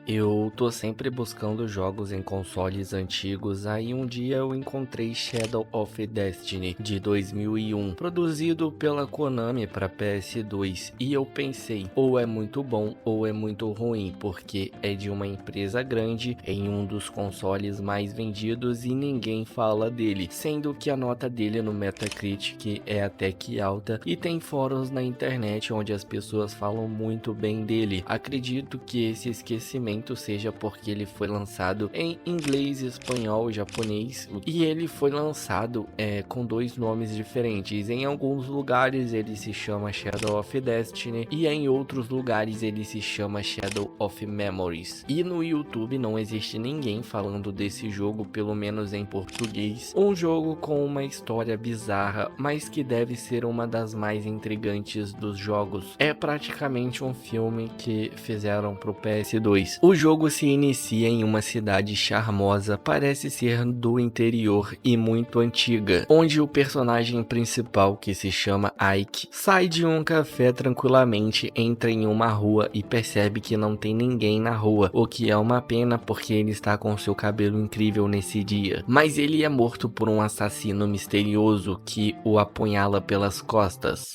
Eu tô sempre buscando jogos em consoles antigos, aí um dia eu encontrei Shadow of Destiny de 2001, produzido pela Konami para PS2, e eu pensei, ou é muito bom ou é muito ruim, porque é de uma empresa grande em um dos consoles mais vendidos e ninguém fala dele, sendo que a nota dele no Metacritic é até que alta e tem fóruns na internet onde as pessoas falam muito bem dele. Acredito que esse esquecimento seja porque ele foi lançado em inglês, espanhol, japonês, e ele foi lançado com dois nomes diferentes. Em alguns lugares ele se chama Shadow of Destiny e em outros lugares ele se chama Shadow of Memories. E no YouTube não existe ninguém falando desse jogo, pelo menos em português. Um jogo com uma história bizarra, mas que deve ser uma das mais intrigantes dos jogos. É praticamente um filme que fizeram pro PS2. O jogo se inicia em uma cidade charmosa, parece ser do interior e muito antiga, onde o personagem principal, que se chama Ike, sai de um café tranquilamente, entra em uma rua e percebe que não tem ninguém na rua, o que é uma pena porque ele está com seu cabelo incrível nesse dia. Mas ele é morto por um assassino misterioso que o apunhala pelas costas.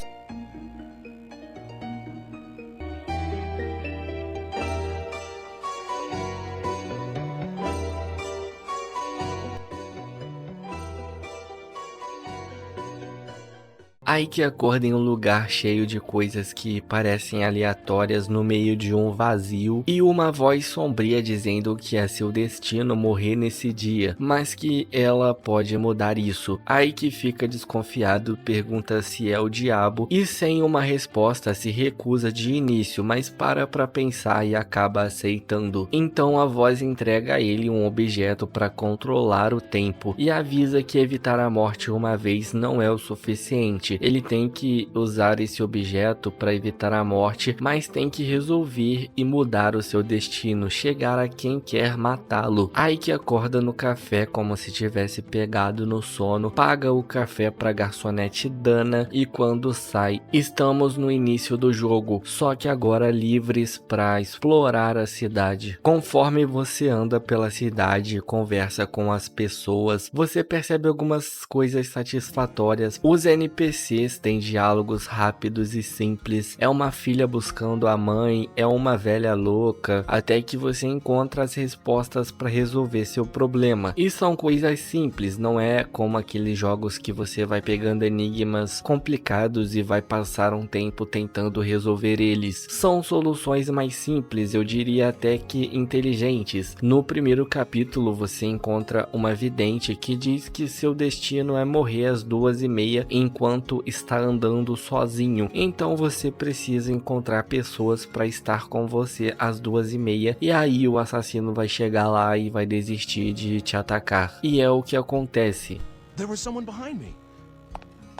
Ike acorda em um lugar cheio de coisas que parecem aleatórias no meio de um vazio e uma voz sombria dizendo que é seu destino morrer nesse dia, mas que ela pode mudar isso. Ike fica desconfiado, pergunta se é o diabo e sem uma resposta se recusa de início, mas para pensar e acaba aceitando. Então a voz entrega a ele um objeto para controlar o tempo e avisa que evitar a morte uma vez não é o suficiente. Ele tem que usar esse objeto para evitar a morte, mas tem que resolver e mudar o seu destino, chegar a quem quer matá-lo. Ike acorda no café como se tivesse pegado no sono, paga o café para garçonete Dana e quando sai, estamos no início do jogo, só que agora livres para explorar a cidade. Conforme você anda pela cidade e conversa com as pessoas, você percebe algumas coisas satisfatórias. Os NPCs têm diálogos rápidos e simples, é uma filha buscando a mãe, é uma velha louca, até que você encontra as respostas para resolver seu problema. E são coisas simples, não é como aqueles jogos que você vai pegando enigmas complicados e vai passar um tempo tentando resolver eles. São soluções mais simples, eu diria até que inteligentes. No primeiro capítulo você encontra uma vidente que diz que seu destino é morrer às 2h30 enquanto está andando sozinho, então você precisa encontrar pessoas para estar com você às 2h30 e aí o assassino vai chegar lá e vai desistir de te atacar. E é o que acontece. There was someone behind me.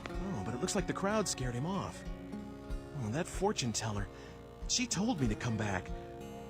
Oh, but it looks like the crowd scared him off. Oh, that fortune teller. She told me to come back.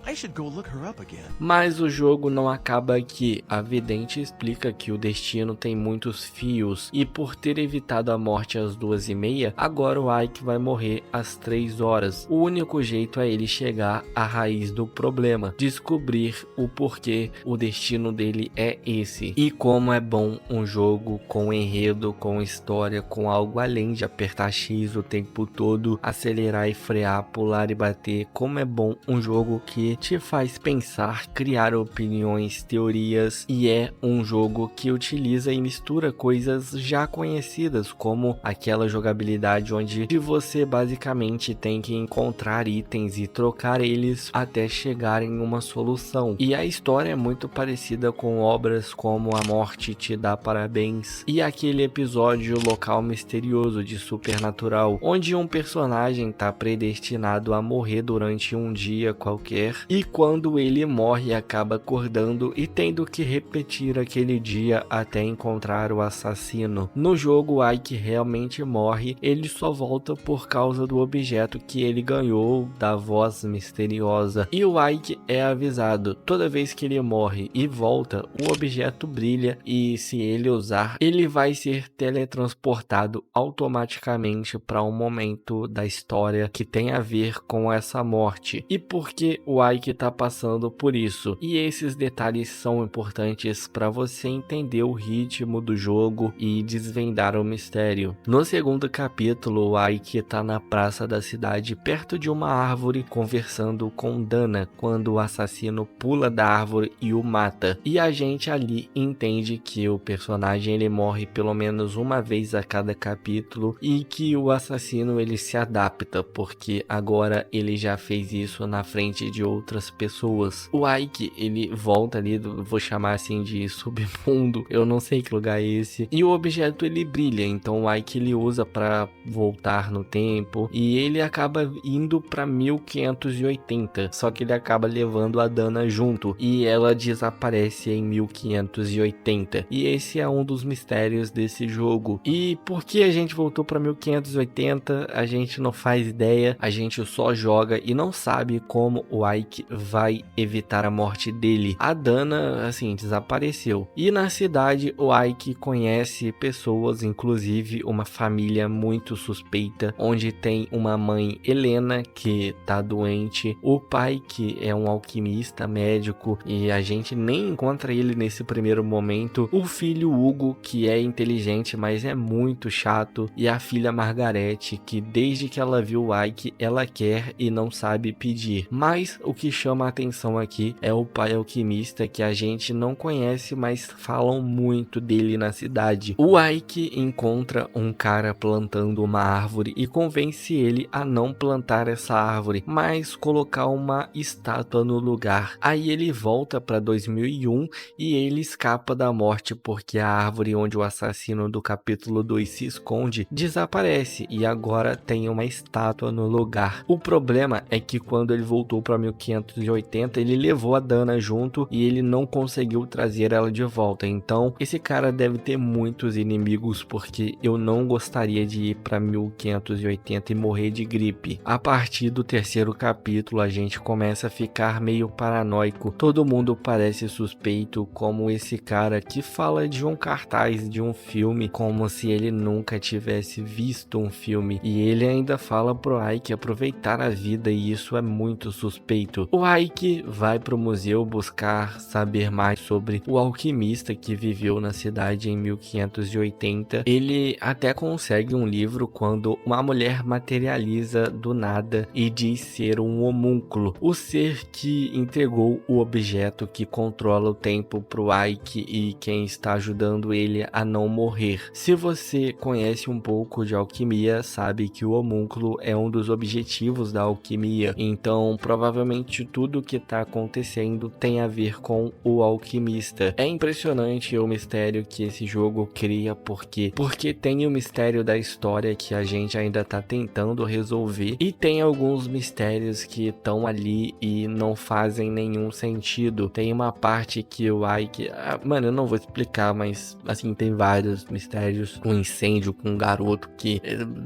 I should go look her up again. Mas o jogo não acaba aqui. A vidente explica que o destino tem muitos fios e por ter evitado a morte às 2h30, agora o Ike vai morrer às 3h. O único jeito é ele chegar à raiz do problema, descobrir o porquê o destino dele é esse. E como é bom um jogo com enredo, com história, com algo além de apertar X o tempo todo, acelerar e frear, pular e bater. Como é bom um jogo que te faz pensar, criar opiniões, teorias, e é um jogo que utiliza e mistura coisas já conhecidas, como aquela jogabilidade onde você basicamente tem que encontrar itens e trocar eles até chegar em uma solução. E a história é muito parecida com obras como A Morte Te Dá Parabéns e aquele episódio Local Misterioso de Supernatural, onde um personagem está predestinado a morrer durante um dia qualquer e quando ele morre acaba acordando e tendo que repetir aquele dia até encontrar o assassino. No jogo, Ike realmente morre, ele só volta por causa do objeto que ele ganhou da voz misteriosa. E o Ike é avisado, toda vez que ele morre e volta, o objeto brilha e se ele usar, ele vai ser teletransportado automaticamente para um momento da história que tem a ver com essa morte. E por que o Ike tá passando por isso. E esses detalhes são importantes para você entender o ritmo do jogo e desvendar o mistério. No segundo capítulo, o Ike tá na praça da cidade, perto de uma árvore, conversando com Dana, quando o assassino pula da árvore e o mata. E a gente ali entende que o personagem ele morre pelo menos uma vez a cada capítulo e que o assassino ele se adapta, porque agora ele já fez isso na frente de outras pessoas. O Ike ele volta ali, vou chamar assim de submundo, eu não sei que lugar é esse, e o objeto ele brilha, então o Ike ele usa para voltar no tempo e ele acaba indo para 1580, só que ele acaba levando a Dana junto e ela desaparece em 1580. E esse é um dos mistérios desse jogo. E por que a gente voltou para 1580? A gente não faz ideia, a gente só joga e não sabe como o Ike vai evitar a morte dele. A Dana, assim, desapareceu. E na cidade o Ike conhece pessoas, inclusive uma família muito suspeita, onde tem uma mãe, Helena, que tá doente, o pai, que é um alquimista médico e a gente nem encontra ele nesse primeiro momento, o filho Hugo, que é inteligente, mas é muito chato, e a filha Margarete, que desde que ela viu o Ike, ela quer e não sabe pedir. Mas o que chama a atenção aqui é o pai alquimista, que a gente não conhece, mas falam muito dele na cidade. O Ike encontra um cara plantando uma árvore e convence ele a não plantar essa árvore, mas colocar uma estátua no lugar. Aí ele volta para 2001 e ele escapa da morte porque a árvore onde o assassino do capítulo 2 se esconde desaparece e agora tem uma estátua no lugar. O problema é que quando ele voltou para 1580 ele levou a Dana junto e ele não conseguiu trazer ela de volta. Então esse cara deve ter muitos inimigos, porque eu não gostaria de ir para 1580 e morrer de gripe. A partir do terceiro capítulo a gente começa a ficar meio paranoico. Todo mundo parece suspeito, como esse cara que fala de um cartaz de um filme como se ele nunca tivesse visto um filme, e ele ainda fala pro Ike aproveitar a vida, e isso é muito suspeito. O Ike vai pro museu buscar saber mais sobre o alquimista que viveu na cidade em 1580. Ele até consegue um livro quando uma mulher materializa do nada e diz ser um homúnculo, o ser que entregou o objeto que controla o tempo pro Ike e quem está ajudando ele a não morrer. Se você conhece um pouco de alquimia, sabe que o homúnculo é um dos objetivos da alquimia, então provavelmente tudo que está acontecendo tem a ver com o alquimista. É impressionante o mistério que esse jogo cria, porque tem o mistério da história que a gente ainda tá tentando resolver, e tem alguns mistérios que estão ali e não fazem nenhum sentido. Tem uma parte que o Ike... mano, eu não vou explicar, mas assim, tem vários mistérios. Um incêndio com um garoto que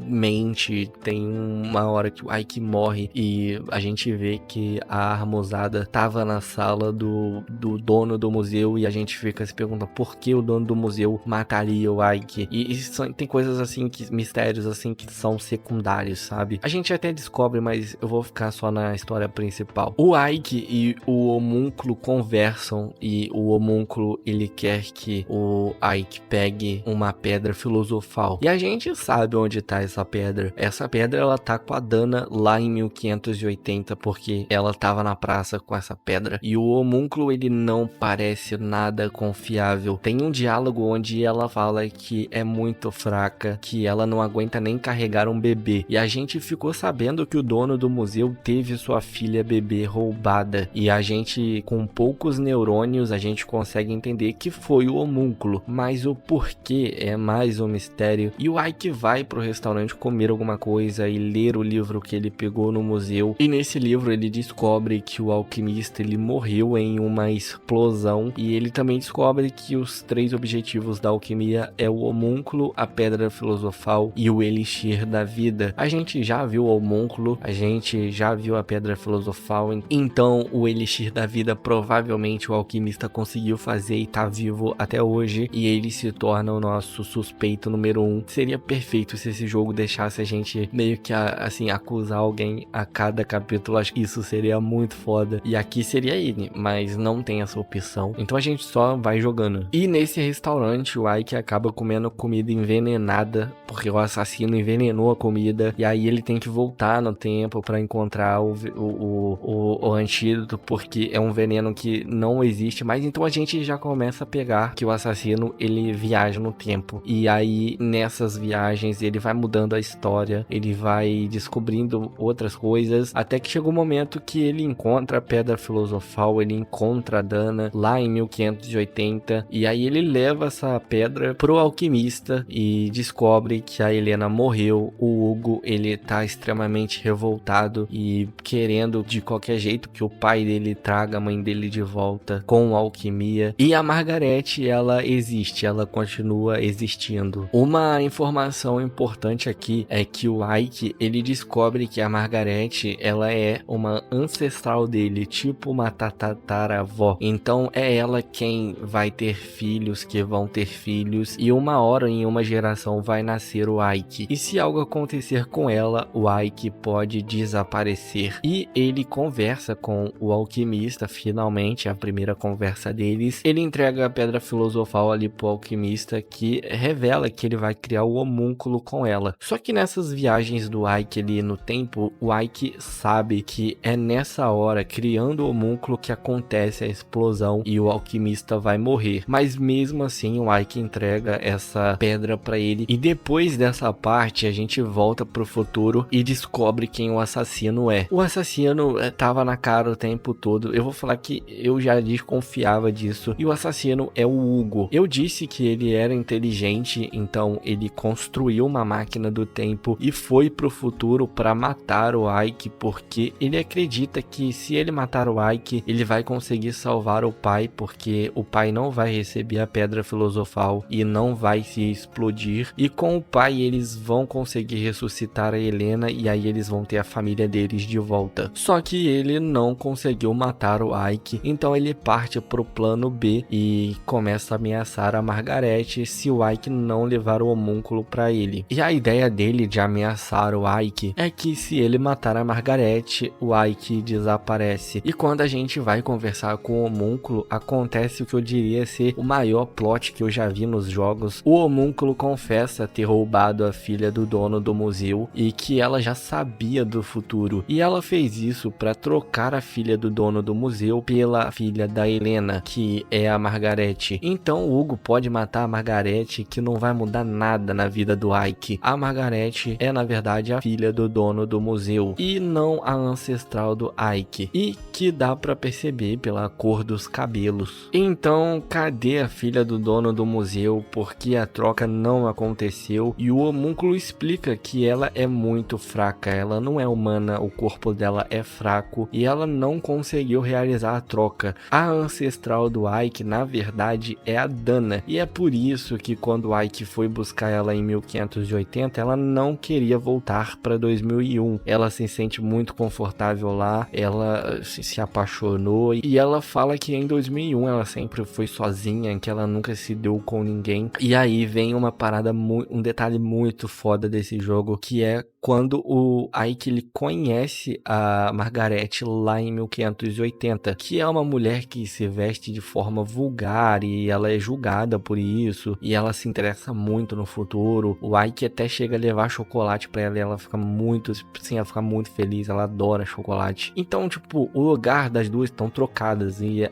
mente, tem uma hora que o Ike morre e a gente vê que a armosada tava na sala do dono do museu, e a gente fica se perguntando por que o dono do museu mataria o Ike. E tem coisas assim, mistérios assim que são secundários, sabe? A gente até descobre, mas eu vou ficar só na história principal. O Ike e o homúnculo conversam, e o homúnculo ele quer que o Ike pegue uma pedra filosofal. E a gente sabe onde tá essa pedra. Essa pedra ela tá com a Dana lá em 1580, porque ela tava na praça com essa pedra. E o homúnculo ele não parece nada confiável. Tem um diálogo onde ela fala que é muito fraca, que ela não aguenta nem carregar um bebê. E a gente ficou sabendo que o dono do museu teve sua filha bebê roubada. E a gente, com poucos neurônios, a gente consegue entender que foi o homúnculo. Mas o porquê é mais um mistério. E o Ike vai pro restaurante comer alguma coisa e ler o livro que ele pegou no museu. E nesse livro ele descobre que o alquimista ele morreu em uma explosão. E ele também descobre que os 3 objetivos da alquimia é o homúnculo, a pedra filosofal e o elixir da vida. A gente já viu o homúnculo, a gente já viu a pedra filosofal, então o elixir da vida provavelmente o alquimista conseguiu fazer e tá vivo até hoje, e ele se torna o nosso suspeito número 1. Seria perfeito se esse jogo deixasse a gente meio que assim acusar alguém a cada capítulo. Acho que isso seria seria muito foda. E aqui seria ele, mas não tem essa opção. Então a gente só vai jogando. E nesse restaurante, o Ike acaba comendo comida envenenada, porque o assassino envenenou a comida. E aí ele tem que voltar no tempo pra encontrar o antídoto, porque é um veneno que não existe mais. Então a gente já começa a pegar que o assassino, ele viaja no tempo. E aí nessas viagens ele vai mudando a história, ele vai descobrindo outras coisas, até que chega um momento que ele encontra a Pedra Filosofal, ele encontra a Dana lá em 1580, e aí ele leva essa pedra pro alquimista e descobre que a Helena morreu. O Hugo, ele tá extremamente revoltado e querendo de qualquer jeito que o pai dele traga a mãe dele de volta com a alquimia. E a Margarete, ela existe, ela continua existindo. Uma informação importante aqui é que o Ike, ele descobre que a Margarete, ela é uma ancestral dele, tipo uma tataravó. Então é ela quem vai ter filhos, que vão ter filhos, e uma hora em uma geração vai nascer o Ike. E se algo acontecer com ela, o Ike pode desaparecer. E ele conversa com o alquimista, finalmente, a primeira conversa deles. Ele entrega a Pedra Filosofal ali pro alquimista, que revela que ele vai criar o homúnculo com ela. Só que nessas viagens do Ike ali no tempo, o Ike sabe que é nessa hora, criando o homúnculo, que acontece a explosão e o alquimista vai morrer. Mas mesmo assim, o Ike entrega essa pedra pra ele. E depois dessa parte, a gente volta pro futuro e descobre quem o assassino é. O assassino tava na cara o tempo todo. Eu vou falar que eu já desconfiava disso. E o assassino é o Hugo. Eu disse que ele era inteligente, então ele construiu uma máquina do tempo e foi pro futuro para matar o Ike, porque ele acredita que se ele matar o Ike, ele vai conseguir salvar o pai, porque o pai não vai receber a Pedra Filosofal e não vai se explodir, e com o pai eles vão conseguir ressuscitar a Helena, e aí eles vão ter a família deles de volta. Só que ele não conseguiu matar o Ike, então ele parte pro plano B e começa a ameaçar a Margarete se o Ike não levar o homúnculo para ele. E a ideia dele de ameaçar o Ike é que se ele matar a Margarete, o Ike desaparece. E quando a gente vai conversar com o homúnculo, acontece o que eu diria ser o maior plot que eu já vi nos jogos. O homúnculo confessa ter roubado a filha do dono do museu e que ela já sabia do futuro. E ela fez isso para trocar a filha do dono do museu pela filha da Helena, que é a Margarete. Então o Hugo pode matar a Margarete, que não vai mudar nada na vida do Ike. A Margarete é na verdade a filha do dono do museu e não a ancestral do Ike, e que dá pra perceber pela cor dos cabelos. Então cadê a filha do dono do museu? Porque a troca não aconteceu, e o homúnculo explica que ela é muito fraca, ela não é humana, o corpo dela é fraco e ela não conseguiu realizar a troca. A ancestral do Ike na verdade é a Dana, e é por isso que quando o Ike foi buscar ela em 1580, ela não queria voltar para 2001. Ela se sente muito confortável lá, ela se apaixonou, e ela fala que em 2001 ela sempre foi sozinha, que ela nunca se deu com ninguém. E aí vem uma parada, um detalhe muito foda desse jogo, que é quando o Ike ele conhece a Margarete lá em 1580, que é uma mulher que se veste de forma vulgar e ela é julgada por isso, e ela se interessa muito no futuro. O Ike até chega a levar chocolate pra ela e ela fica muito, sim, ela fica muito feliz, ela adora chocolate. Então, tipo, o lugar das duas estão trocadas, e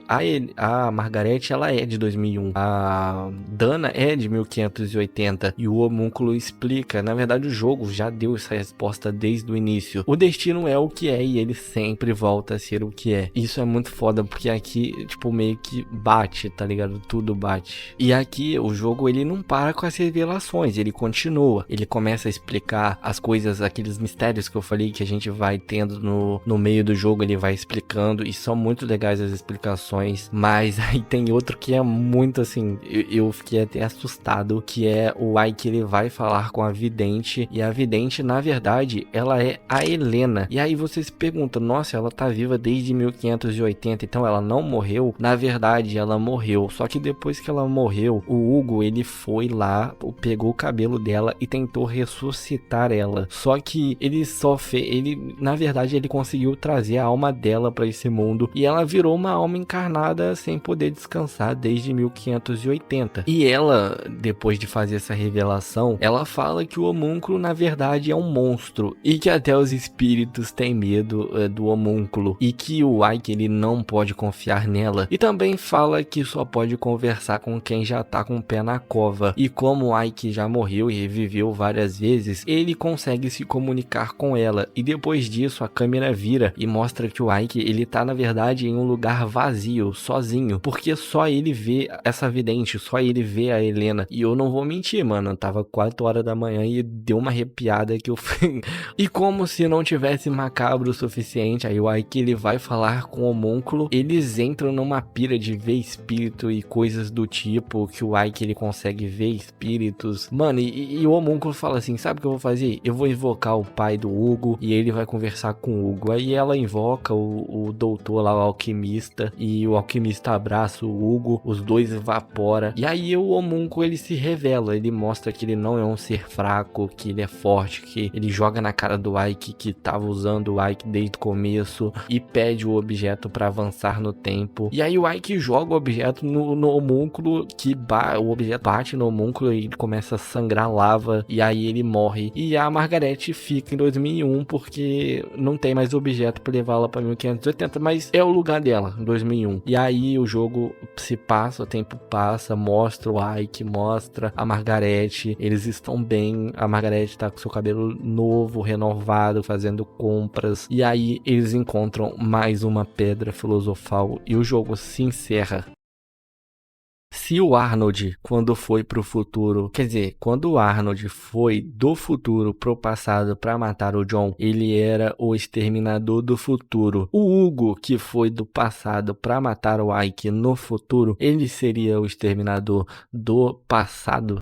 a Margarete, ela é de 2001, a Dana é de 1580, e o homúnculo explica, na verdade o jogo já deu essa resposta desde o início. O destino é o que é e ele sempre volta a ser o que é. Isso é muito foda, porque aqui, tipo, meio que bate, tá ligado? Tudo bate. E aqui o jogo, ele não para com as revelações, ele continua. Ele começa a explicar as coisas, aqueles mistérios que eu falei que a gente vai tendo no meio do jogo, ele vai explicando, e são muito legais as explicações. Mas aí tem outro que é muito assim, eu fiquei até assustado, que é o Ike, ele vai falar com a vidente, e a vidente, na verdade, verdade, ela é a Helena. E aí você se pergunta, nossa, ela tá viva desde 1580, então ela não morreu? Na verdade, ela morreu. Só que depois que ela morreu, o Hugo, ele foi lá, pegou o cabelo dela e tentou ressuscitar ela. Só que ele só fez, na verdade, ele conseguiu trazer a alma dela para esse mundo e ela virou uma alma encarnada sem poder descansar desde 1580. E ela, depois de fazer essa revelação, ela fala que o homúnculo na verdade é um monstro e que até os espíritos têm medo do homúnculo e que o Ike ele não pode confiar nela. E também fala que só pode conversar com quem já tá com o pé na cova. E como o Ike já morreu e reviveu várias vezes, ele consegue se comunicar com ela. E depois disso a câmera vira e mostra que o Ike ele tá na verdade em um lugar vazio, sozinho, porque só ele vê essa vidente, só ele vê a Helena. E eu não vou mentir, mano, tava 4 horas da manhã e deu uma arrepiada que eu e como se não tivesse macabro o suficiente, aí o Ike ele vai falar com o homúnculo, eles entram numa pira de ver espírito e coisas do tipo, que o Ike ele consegue ver espíritos, mano, e o homúnculo fala assim, sabe o que eu vou fazer? Eu vou invocar o pai do Hugo e ele vai conversar com o Hugo. Aí ela invoca o doutor lá, o alquimista, e o alquimista abraça o Hugo, os dois evapora, e aí o homúnculo ele se revela, ele mostra que ele não é um ser fraco, que ele é forte, que ele joga na cara do Ike que tava usando o Ike desde o começo e pede o objeto para avançar no tempo. E aí o Ike joga o objeto no homúnculo, que o objeto bate no homúnculo e ele começa a sangrar lava e aí ele morre. E a Margaret fica em 2001 porque não tem mais objeto para levá-la para 1580, mas é o lugar dela, em 2001. E aí o jogo se passa, o tempo passa, mostra o Ike, mostra a Margaret, eles estão bem, a Margaret tá com seu cabelo novo, renovado, fazendo compras, e aí eles encontram mais uma pedra filosofal e o jogo se encerra. Se o Arnold, quando foi pro futuro, quer dizer, quando o Arnold foi do futuro pro passado pra matar o John, ele era o exterminador do futuro. O Hugo, que foi do passado pra matar o Ike no futuro, ele seria o exterminador do passado.